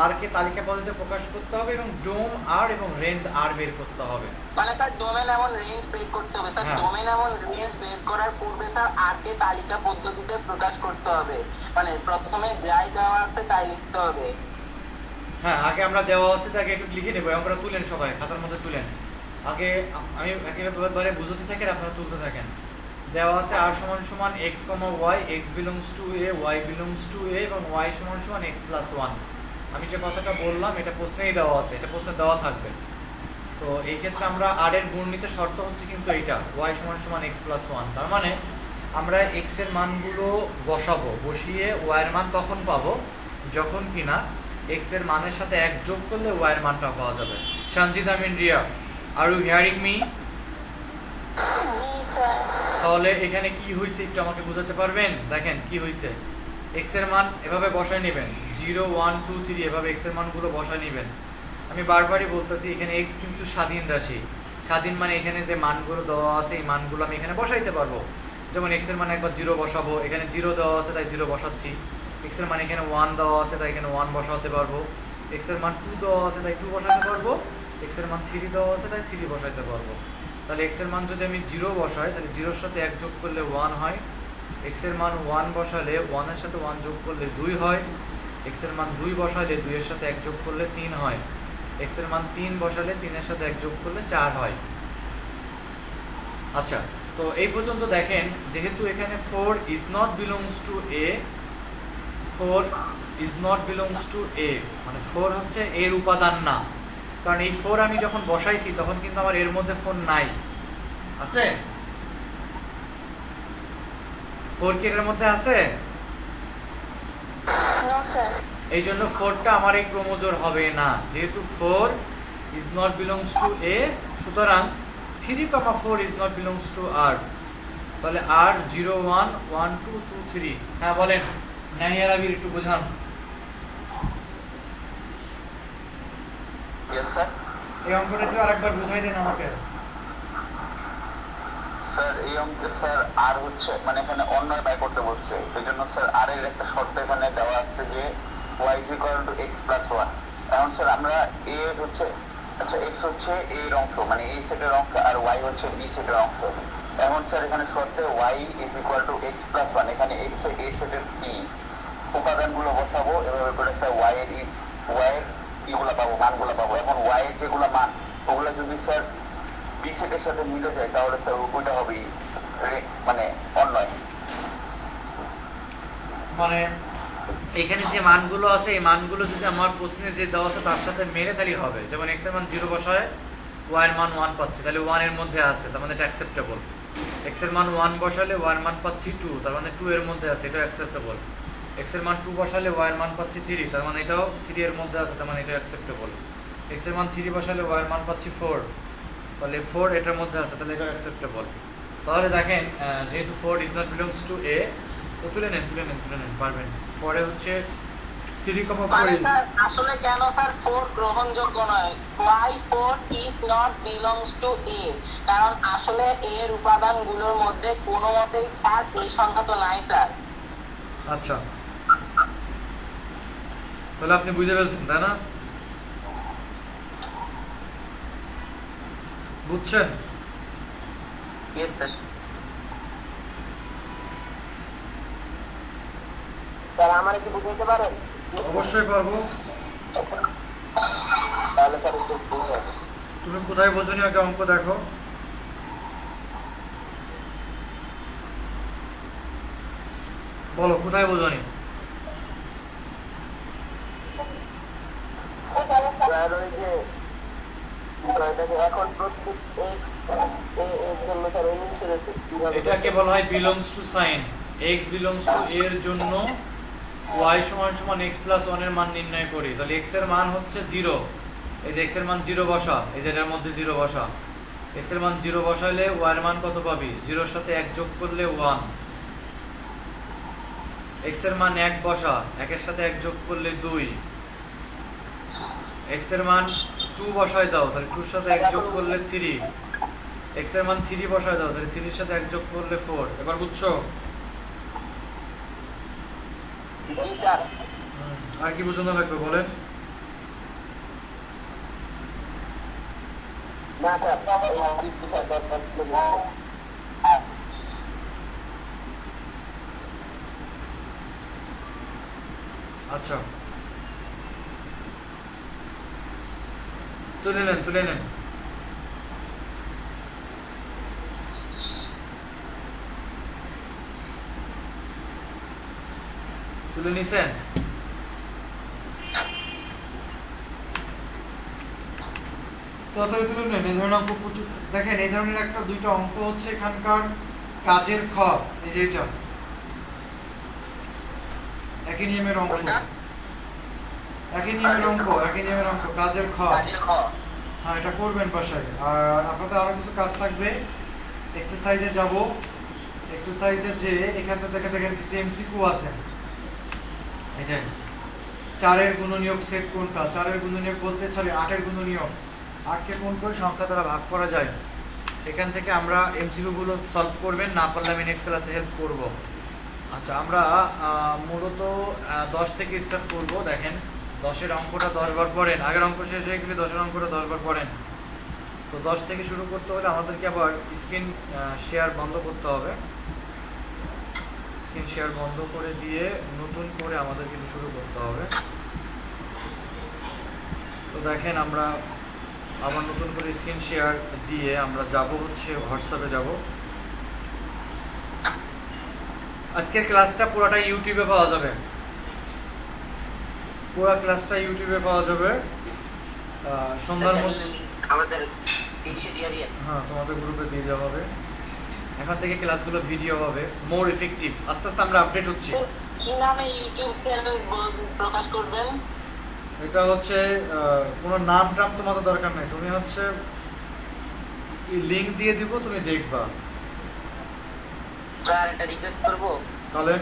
r কে তালিকা পদ্ধতিতে প্রকাশ করতে হবে এবং ডোম r এবং রেঞ্জ r বের করতে হবে। মানে স্যার ডোমেন এমন রেঞ্জ বের করতে হবে। স্যার হ্যাঁ। ডোমেন এমন রেঞ্জ বের করার পূর্বে স্যার আর কে তালিকা পদ্ধতিতে প্রকাশ করতে হবে। মানে প্রথমে যাই দেওয়া আছে তাই লিখতে হবে। হ্যাঁ, আগে আমরা দেওয়া অবস্থাতে আগে একটু লিখে নেবো। আমরা তুলেন, সবাই খাতার মধ্যে তুলেন। আগে আমি একেবারে বুঝতে থাকি, আপনারা তুলতে থাকেন। দেওয়া আছে r সমান সমান x, y, x belongs to a, y belongs to a এবং y সমান সমান x plus 1। আমি যে কথাটা বললাম এটা প্রশ্নেই দেওয়া আছে, এটা প্রশ্নে দেওয়া থাকবে। তো এই ক্ষেত্রে আমরা r এর গুণনীত শর্ত হচ্ছে কিন্তু এইটা, y সমান সমান x plus 1। তার মানে আমরা x এর মানগুলো বসাবো, বসিয়ে y এর মান তখন পাবো যখন কিনা x এর মানের সাথে 1 যোগ করলে y এর মানটা পাওয়া যাবে। Sanjit, Amin, Riya, are you hearing me? তাহলে এখানে কি হয়েছে একটু আমাকে বোঝাতে পারবেন? দেখেন কি হয়েছে। x এর মান এভাবে বসায় নেবেন, 0, 1, 2, 3 এভাবে x এর মানগুলো বসায় নেবেন। আমি বারবারই বলতেছি এখানে x কিন্তু স্বাধীন রাশি। স্বাধীন মানে এখানে যে মানগুলো দেওয়া আছে এই মানগুলো আমি এখানে বসাইতে পারবো। যেমন x এর মানে একবার 0 বসাবো, এখানে 0 দেওয়া আছে তাই 0 বসাচ্ছি। x এর মানে এখানে 1 দেওয়া আছে তাই এখানে 1 বসাতে পারবো। x এর মান 2 দেওয়া আছে তাই 2 বসাতে পারবো। x এর মান 3 দেওয়া আছে তাই 3 বসাইতে পারবো। তাহলে x এর মান যদি আমি 0 বসাই তাহলে 0 এর সাথে 1 যোগ করলে 1 হয়। x এর মান 1 বসালে 1 এর সাথে 1 যোগ করলে 2 হয়। x এর মান 2 বসালে 2 এর সাথে 1 যোগ করলে 3 হয়। x এর মান 3 বসালে 3 এর সাথে 1 যোগ করলে 4 হয়। আচ্ছা, তো এই পর্যন্ত দেখেন, যেহেতু এখানে 4 is not belongs to a, 4 is not belongs to a, মানে 4 হচ্ছে এর উপাদান না। কারণ এই 4 আমি যখন বসাইছি তখন কিন্তু আমার এর মধ্যে 4 নাই, আছে? 4 কি এর মধ্যে আছে? এই জন্য 4টা আমার এই ক্রোমোজোর হবে না, যেহেতু 4 ইজ নট বিলংস টু এ, সুতরাং 3,4 ইজ নট বিলংস টু আর। তাহলে আর 0 1 1 2 2 3। হ্যাঁ বলেন নাহিয়ার আবির, একটু বোঝান। Yes sir. এই অঙ্কটা একটু আরেকবার বুঝাই দেন আমাকে। স্যার এই অঙ্কে স্যার আর হচ্ছে মানে এখানে অন্যায় ব্যয় করতে বলছে, এই জন্য স্যার আর এর একটা শর্ত এখানে দেওয়া আছে যে y is equal to x plus 1। এখন স্যার আমরা a হচ্ছে, আচ্ছা x হচ্ছে a এর অংশ মানে a সেটের অংশ আর y হচ্ছে b সেটের অংশ। এখন স্যার এখানে শর্তে y is equal to x plus 1, এখানে x এ a সেটের p উপাদানগুলো বসাবো, এভাবে করে স্যার y এর ইগুলো পাবো, মানগুলো পাবো। এখন y এর যেগুলো মান ওগুলো যদি স্যার বি সেটের সাথে মিলে যায় তাহলে স্যার ওইটা হবে মানে অন্যায়। মানে এখানে যে মানগুলো আছে এই মানগুলো যদি আমার প্রশ্নে যে দেওয়া আছে তার সাথে মেলে তাহলেই হবে। যেমন x এর মান 0 বসায় y এর মান 1 পাচ্ছি, তাহলে 1 এর মধ্যে আছে, তার মানে এটা অ্যাকসেপ্টেবল। x এর মান 1 বসালে y এর মান পাচ্ছি 2, তার মানে 2 এর মধ্যে আছে, এটা অ্যাকসেপ্টেবল। x এর মান 2 বসালে y এর মান পাচ্ছি 3, তার মানে এটাও 3 এর মধ্যে আছে, তার মানে এটা অ্যাকসেপ্টেবল। x এর মান 3 বসালে y এর মান পাচ্ছি 4, তাহলে 4 এটার মধ্যে আছে, তাহলে এটা অ্যাকসেপ্টেবল। তাহলে দেখেন যেহেতু 4 ইজ নট বিলংস টু এ, তো তুলে নেন পারবেন। পরে হচ্ছে 3,4 মানে স্যার আসলে কেন স্যার 4 গ্রহণযোগ্য নয়, why 4 is not belongs to a, কারণ আসলে এর উপাদানগুলোর মধ্যে কোনো মতেই স্যার এই সংখ্যা তো নাই স্যার। আচ্ছা, তাহলে আপনি বুঝে ফেলছেন তাই না? বুঝছেন? Yes sir. স্যার আমার কি বুঝাইতে পারেন? অবশ্যই পারবো। তাহলে স্যার একটু বুঝান। তুমি কোথায় বোঝনি আগে অঙ্ক দেখো। বলো কোথায় বোঝনি? স্যার ওই যে এটাকে এখন প্রত্যেক x এর জন্য স্যার এই নিচে কিভাবে এটাকে বলা হয় belongs to sine. x belongs to a এর জন্য y সমান সমান x প্লাস 1 এর মান নির্ণয় করি। তাহলে x এর মান হচ্ছে 0, এই যে x এর মান 0 বসা, এই যে এর মধ্যে 0 বসা। x এর মান 0 বসাইলে y এর মান কত পাবি? 0 এর সাথে 1 যোগ করলে 1। x এর মান 1 বসা, 1 এর সাথে 1 যোগ করলে 2। x এর মান 2 বসায় দাও, তাহলে 2 এর সাথে 1 যোগ করলে 3। x এর মান 3 বসায় দাও, তাহলে 3 এর সাথে 1 যোগ করলে 4। এবার বুঝছো? জি স্যার। আর কি বোঝানো লাগবে বলেন? না স্যার এই বিষয় দরকার ছিল না। আচ্ছা, তুলে নেন তুলে নিছেন? তাড়াতাড়ি তুলে নেন। এই ধরনের অঙ্ক প্রচুর দেখেন, এই ধরনের একটা দুইটা অঙ্ক হচ্ছে এখানকার কাজের খ, এই যে এটা একই নিয়মের অঙ্ক, একই নিয়মের অঙ্ক কাজের খ। হ্যাঁ, এটা করবেন বাসায়। আর আপনাদের আরো কিছু কাজ থাকবে। এক্সারসাইজে যাব, এক্সারসাইজে যে এখান থেকে দেখেন কিছু এমসিকিউ আছে। এই যে 4 এর গুণনীয়ক সেট কোনটা? 4 এর গুণনীয়ক বলতে 8 এর গুণনীয়ক। 8 কে কোন করে সংখ্যা দ্বারা ভাগ করা যায়, এখান থেকে আমরা এমসিকিউ গুলো সলভ করবেন, না পারলে আমি নেক্সট ক্লাসে হেল্প করব। আচ্ছা, আমরা মূলত 10 থেকে স্টার্ট করব। দেখেন 10 এর অঙ্কটা 10 বার পড়েন, আগের অঙ্ক শেষ হয়ে গেলে 10 এর অঙ্কটা 10 বার পড়েন। তো 10 থেকে শুরু করতে হলে আমাদেরকে আবার স্ক্রিন শেয়ার বন্ধ করতে হবে। স্ক্রিন শেয়ার বন্ধ করে দিয়ে নতুন করে আমাদের কিছু শুরু করতে হবে। তো দেখেন আমরা আবার নতুন করে স্ক্রিন শেয়ার দিয়ে আমরা যাব হচ্ছে হোয়াটসঅ্যাপে যাব। আজকের ক্লাসটা পুরোটা ইউটিউবে পাওয়া যাবে, পুরো ক্লাসটা ইউটিউবে পাওয়া যাবে সন্ধ্যার মধ্যে। আমাদের ইনশে দিয়ে দিয়ে হ্যাঁ, তোমাদের গ্রুপে দিয়ে দেওয়া হবে। এখন থেকে ক্লাসগুলো ভিডিও হবে, মোর ইফেক্টিভ। আস্তে আস্তে আমরা আপডেট হচ্ছি। কি নামে ইউটিউব চ্যানেল প্রকাশ করবেন? এটা হচ্ছে কোনো নাম টাম তোমাদের দরকার নাই, তুমি হচ্ছে লিংক দিয়ে দিব, তুমি দেখবা। স্যার একটা রিকোয়েস্ট করবো, তাহলে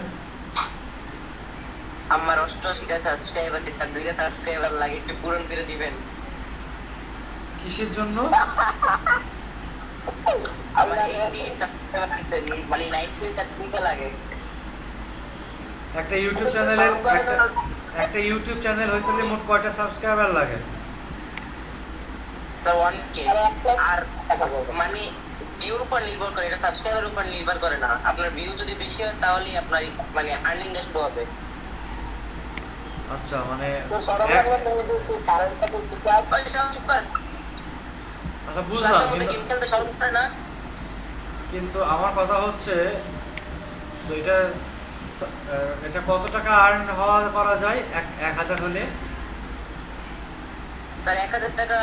আমার 88টা সাবস্ক্রাইবার স্যার 2টা সাবস্ক্রাইবার লাগে, একটু পূরণ করে দিবেন। কিসের জন্য? আমার 88 সাবস্ক্রাইবার দিছে, মানে 90টা 2টা লাগে। একটা ইউটিউব চ্যানেলের একটা ইউটিউব চ্যানেল হইতে হলে মোট কয়টা সাবস্ক্রাইবার লাগে? Sir 1K। আর মানে ভিউর উপর নির্ভর করে, এটা সাবস্ক্রাইবার উপর নির্ভর করে না। আপনার ভিউ যদি বেশি হয় তাহলেই আপনার মানে আর্নিংটা শুরু হবে। আচ্ছা, মানে তো সরকারের তুমি কি সারের কাছে কিছু আছে? ওই সব চুপ কর। আচ্ছা বুঝলাম, মধ্যে গেম খেলতে সরব করে না। কিন্তু আমার কথা হচ্ছে তো এটা কত টাকা আর্ন করা যায় 1000 হলে? স্যার 1000 টাকা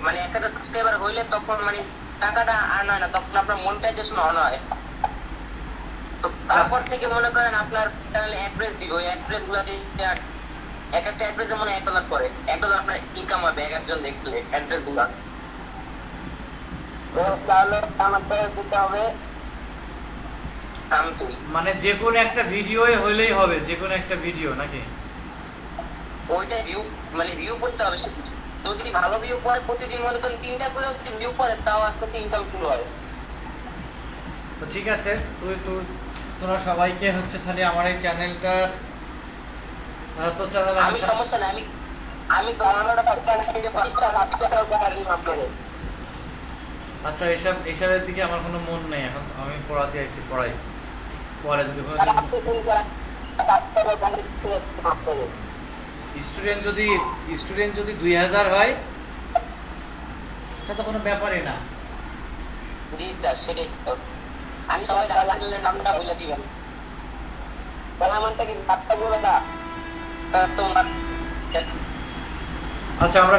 মানে 1000 সাবস্ক্রাইবার হইলে তখন মানে টাকাটা আর্ন হয় না, তখন আপনার মনিটাইজেশন অন হয়। তো তারপর থেকে মনে করেন আপনার চ্যানেলে অ্যাড্রেস দিব, ওই অ্যাড্রেস গুলো দিয়ে এক একটা অ্যাড্রেসে মনে হয় $1 করে। $1 আপনার ইনকাম হবে এক একজন দেখলে অ্যাড্রেস গুলো। তাহলে আমাকে দিতে হবে সামথিং। মানে যে কোনো একটা ভিডিওই হইলেই হবে, যে কোনো একটা ভিডিও নাকি? ওইটা ভিউ মানে ভিউ করতে হবে। যদি ভালো ভিউ পড়ে প্রতিদিন মনে করেন 3টা করে ভিউ পড়ে, তাও আস্তে আস্তে ইনকাম শুরু হয়। তো ঠিক আছে, তোরা সবাইকে হচ্ছে তাহলে আমার এই চ্যানেলটার তো চ্যানেল আমি সমস্যা নাই, আমি গভর্নমেন্ট সাবস্ক্রাইব 5টা সাবস্ক্রাইবার করে দিব আপনাদের। আচ্ছা, এসবের দিকে আমার কোনো মন নেই এখন, আমি পড়াতে আইছি, পড়াই পরে যদি কোনো স্টুডেন্ট যদি 2000 হয় সেটা তো কোনো ব্যাপারই না। জি স্যার, সেটাই তো। আমি সবাই চ্যানেলের নামটা বলে দিবেন। তাহলে আমারটা কি বার্তা বলে না? তোমার আচ্ছা আমরা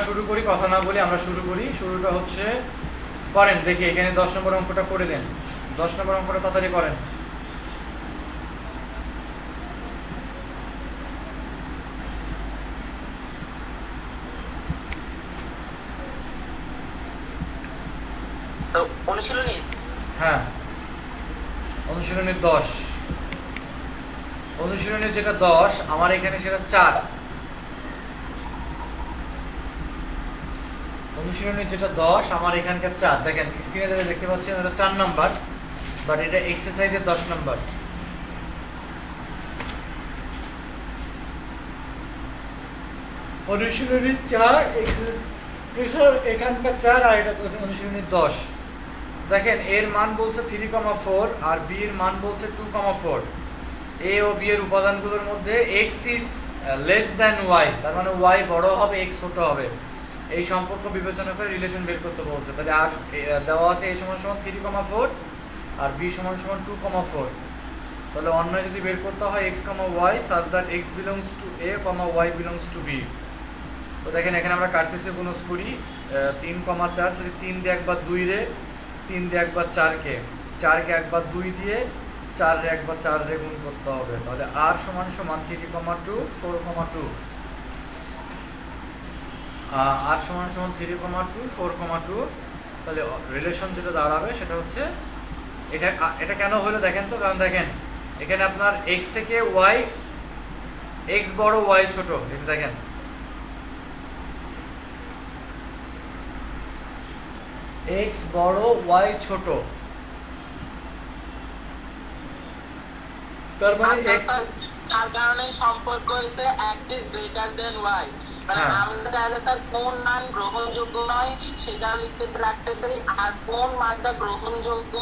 শুরু করি, কথা না বলি আমরা শুরু করি। শুরুটা হচ্ছে করেন, দেখি এখানে 10 নম্বর অঙ্কটা করে দেন। 10 নম্বর অঙ্কটা তাড়াতাড়ি করেন। তো অনুশীলনী। হ্যাঁ, অনুশীলনের 10, অনুশীলনের যেটা 10 আমার এখানে সেটা 4। অনুশীলনের যেটা 10 আমার এখানকার 4। দেখেন স্ক্রিনে যেটা দেখতে পাচ্ছেন এটা 4 নাম্বার, বাট এটা এক্সারসাইজের 10 নাম্বার। অনুশীলনীর 4, এখানকার 4, আর এটা অনুশীলনীর 10। দেখেন এর মান বলছে 3,4 আর বি এর মান বলছে 2,4। এ ও বি এর উপাদানগুলোর মধ্যে x is less than y, তার মানে y বড় হবে x ছোট হবে। এই সম্পর্ক বিবেচনা করে রিলেশন বের করতে বলছে। তাহলে আর দেওয়া আছে a সমান 3,4 আর b সমান 2,4। তাহলে অন্যয় যদি বের করতে হয় x, y such that x belongs to a, y belongs to b। তো দেখেন এখানে আমরা কার্তেসীয় গুণজ করি 3,4, যদি 3 দিয়ে একবার 2 রে, 3 দিয়ে একবার 4 কে, 4 কে একবার 2 দিয়ে, 4 রে একবার 4 রে গুণ করতে হবে। তাহলে r সমান 3,2, 4,2। r সমান 3,2, 4,2। তাহলে রিলেশন যেটা দাঁড়াবে সেটা হচ্ছে এটা কেন হলো দেখেন তো। কারণ দেখেন এখানে আপনার x থেকে y, x বড় y ছোট, এই যে দেখেন x বড় y ছোট, তার মানে x তার কারণে সম্পর্ক হচ্ছে x is greater than y। মানে হ্যাঁ। আমরা চাইলে তার কোন মান গ্রহণযোগ্য নয় সেটা লিখতে রাখতে পারি, আর কোন মানটা গ্রহণযোগ্য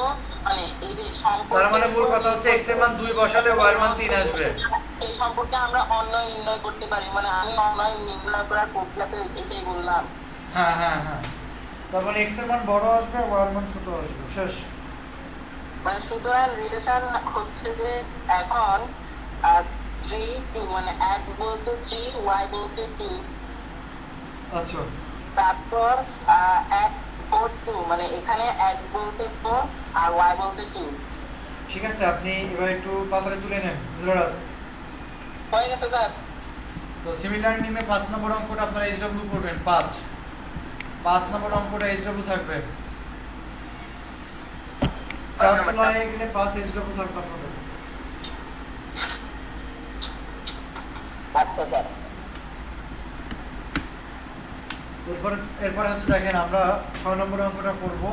মানে এই যে সম্পর্ক। তার মানে মূল কথা হচ্ছে x এর মান 2 বসালে y এর মান 3 আসবে। এই সম্পর্কে আমরা অন্যয় নির্ণয় করতে পারি। মানে আমি অন্যয় নির্ণয় করার প্রক্রিয়াতে এটাই বললাম। হ্যাঁ হ্যাঁ হ্যাঁ, তার মানে x এর মান বড় আসবে, y এর মান ছোট আসবে, শেষ। মানে সুতরাং রিলেশন হচ্ছে যে এখন 3 2 মানে x বলতে 3, y বলতে 2, আচ্ছা তারপর x 4 2 মানে এখানে x বলতে 4 আর y বলতে 2। ঠিক আছে, আপনি এবার একটু তাড়াতাড়ি তুলে নেন ধীররাজ। হয়ে গেছে স্যার। তো সিমিলার নিমে 5 নম্বর অঙ্কটা আপনারা এইচডব্লিউ করবেন। 5 নম্বর অঙ্কটা এইচডব্লিউ থাকবে। 4 তোলা হয়ে গেলে 5 এইচডব্লিউ থাকবে আপনাদের। আচ্ছা স্যার। এরপরে হচ্ছে দেখেন আমরা 6 নম্বর অঙ্কটা করব।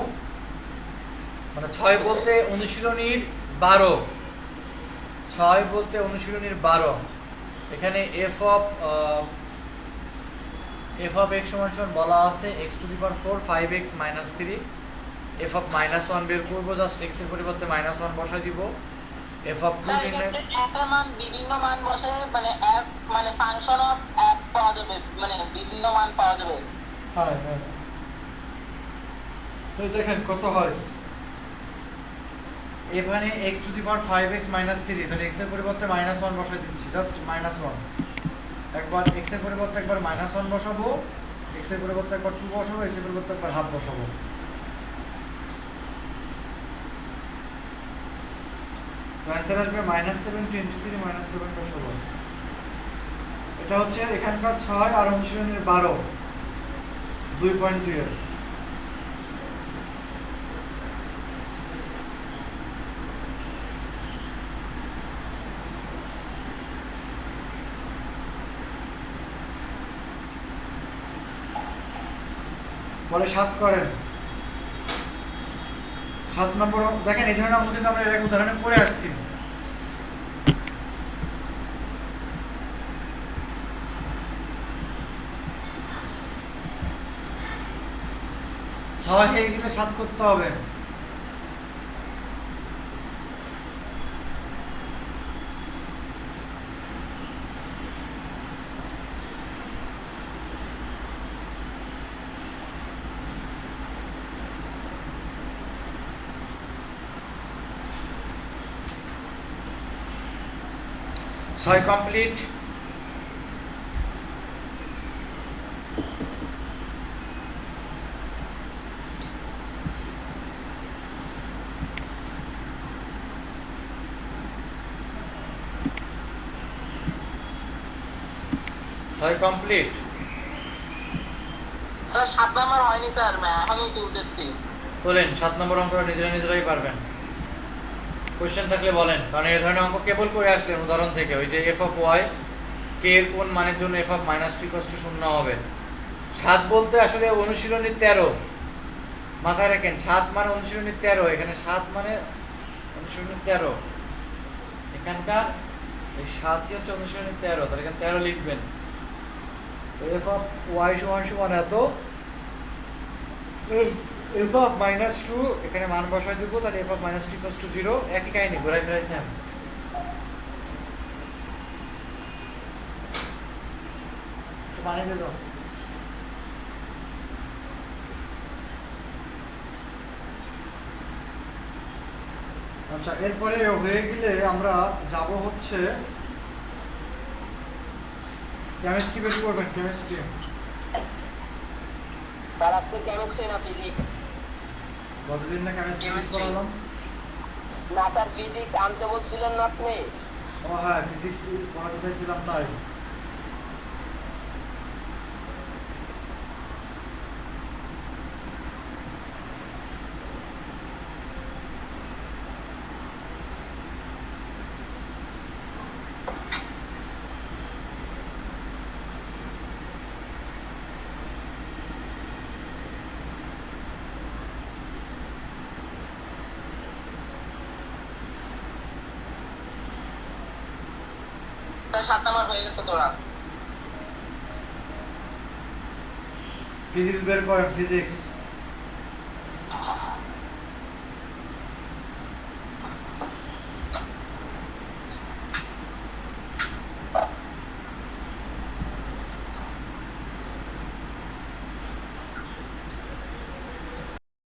মানে 6 বলতে অনুশীলনীর 12, 6 বলতে অনুশীলনীর 12। এখানে f of x সমান বলা আছে x to the power 4 5x - 3। f of -1 বের করব, জাস্ট x এর পরিবর্তে -1 বসাই দিব। f of 2 স্যার নির্ণয়, এক্ষেত্রে একটা মান বিভিন্ন মান বসে মানে f মানে ফাংশন অফ x পাওয়া যাবে, মানে বিভিন্ন মান পাওয়া যাবে। হ্যাঁ হ্যাঁ। তো দেখেন কত হয়, এখানে x to the power 5x - 3, তাহলে x এর পরিবর্তে -1 বসাই দিচ্ছি, জাস্ট -1। একবার x এর পরিবর্তে একবার -1 বসাবো, x এর পরিবর্তে একবার 2 বসাবো, x এর পরিবর্তে একবার হাফ বসাবো। তো অ্যান্সার আসবে -7 × 7 বসাবো। এটা হচ্ছে এখানকার 6 আর অনুশীলনের 12 2.2 এর। বলে 7 করেন। 7 নম্বর দেখেন, এই ধরনের অঙ্ক কিন্তু আমরা এর আগে উদাহরণে পড়ে আসছি। ছয় হয়ে গেলে 7 করতে হবে। ছয় কমপ্লিট। ছয় কমপ্লিট। স্যার 7 নাম্বার হয়নি স্যার, এখনই তুলতেছি। তোলেন 7 নম্বর অঙ্কটা নিজেরাই পারবেন। কোশ্চেন থাকলে বলেন, কারণ এই ধরনের অঙ্ক কেবল করে আসলেন উদাহরণ থেকে। ওই যে f of y কে এর কোন মানের জন্য f of -2 0 হবে। 7 বলতে আসলে অনুশীলনী 13, মাথায় রাখেন 7 মানে অনুশীলনী 13, এখানে 7 মানে অনুশীলনী 13, এখানকার এই 7ই হচ্ছে অনুশীলনী 13, তাহলে এখানে 13 লিখবেন। f of y সমান এত, f of -2 এখানে মান বসাই দিব, তাহলে f of -2 0। একই কাহিনী ঘোরাই ফেরাইছেন। বানিয়ে দিয়ে যাও। আচ্ছা, এরপরে হয়ে গেলে আমরা যাব হচ্ছে কেমিস্ট্রি বের করবেন। কেমিস্ট্রি স্যার আজকে কেমিস্ট্রি না ফিজিক্স? কতদিন না কেমিস্ট্রি Chemistry। পড়ালাম? না স্যার, ফিজিক্স আনতে বলছিলেন না আপনি? ও হ্যাঁ, ফিজিক্স পড়াতে চাইছিলাম তাই। স্যার 7 নাম্বার হয়ে গেছে তোরা। ফিজিক্স বের করেন, ফিজিক্স।